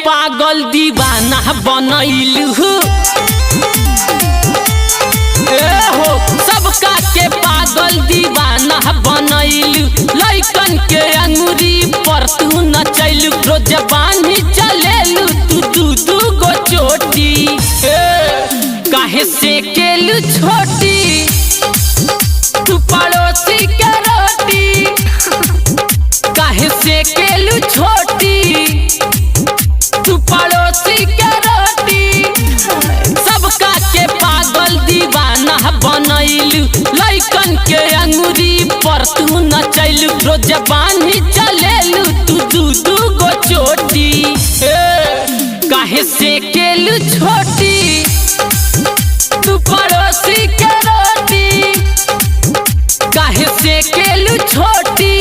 पागल दीवाना बनैलू हो सबका के पागल दीवाना बनैलू लइकन के अंगुरी पर तू नचैलू रोज बांधी चलेलू तू दू दू गो चोटी काहे से केलू छोटी तू पड़ोसी के रोटी काहे से केलू छोटी तू पड़ोसी के रोटी सबका के पागल दीवाना बनैलू लइकन के अंगुरी पर तू नचैलू रोज बांधी चलेलू तू दू दू गो चोटी काहे से केलू छोटी तू पड़ोसी के रोटी काहे से केलू छोटी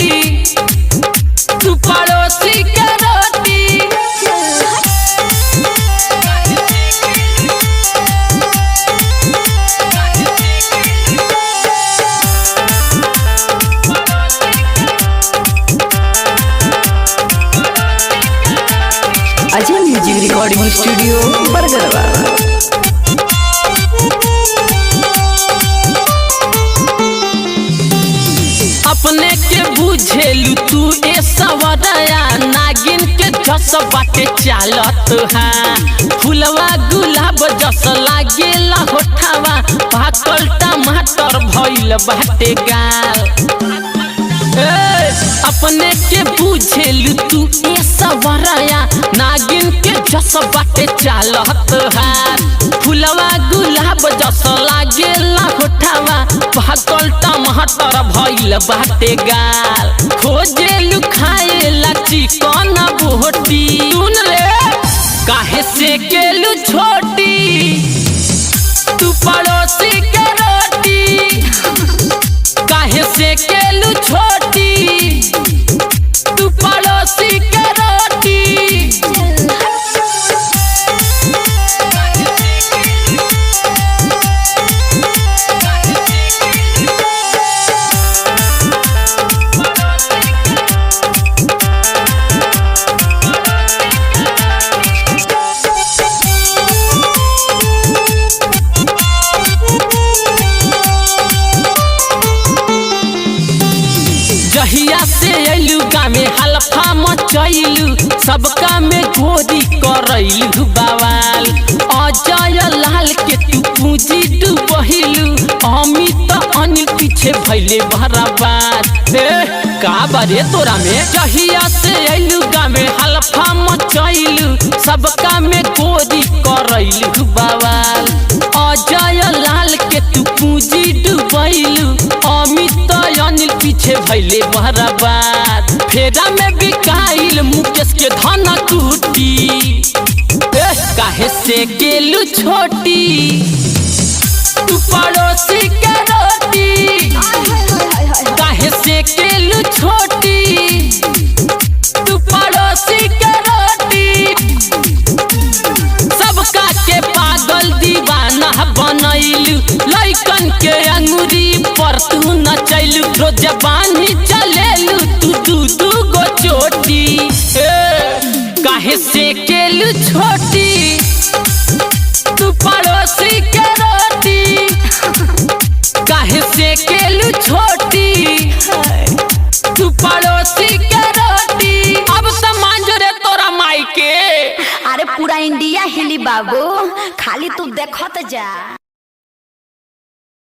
तू पड़ोसी के रोटी अजय म्यूजिक रिकॉर्डिंग स्टूडियो बरगरवा। अपने के बुझेलू तू ए सवरया नागिन के जस बाटे चालत है फुलवा गुलाब जस लागेला होठावा पाकल टमाटर भइल बाटे गाल अपने के बुझेलू तू ए सवरया नागिन के जस बाटे चालत है फुलवा गुलाब जस लागेला होठावा पाकल टमाटर भइल बाटे गाल खोजेलू खाएला चिकन बोटी सुन रे काहे से केलू छोटी तू पड़ोसी के रोटी काहे से केलू छोटी तू पड़ोसी के रोटी जहिया से अइलू गामे हल्फा मचैलू सबका में गोरी करैलू बवाल अजय लाल के तू पूंजी डूबहिलू अमित अनिल पीछे भइले बराबर का बारे तोरा में जहिया से अइलू गामे हल्फा मचैलू सबका में गोरी करैलू बवाल अजय लाल के तू पूंजी डूबहिलू अमित अनिल पीछे भइले बराबर फेरा में बिकाइल मुकेश के धन टूटी काहे से केलू छोटी तू पड़ोसी के रोटी काहे से केलू छोटी तू पड़ोसी के रोटी सबका के पागल दीवाना बनैलू लइकन के अंगुरी पर तू नचैलू रोज बांधी चलेलू तू दू दू गो चोटी काहे से केलू छोटी तू पड़ोसी के रोटी काहे से केलू छोटी तू पड़ोसी के रोटी अब सम्मान जो रे तोरा माई के अरे पूरा इंडिया हिली बाबू खाली तू देखत जा।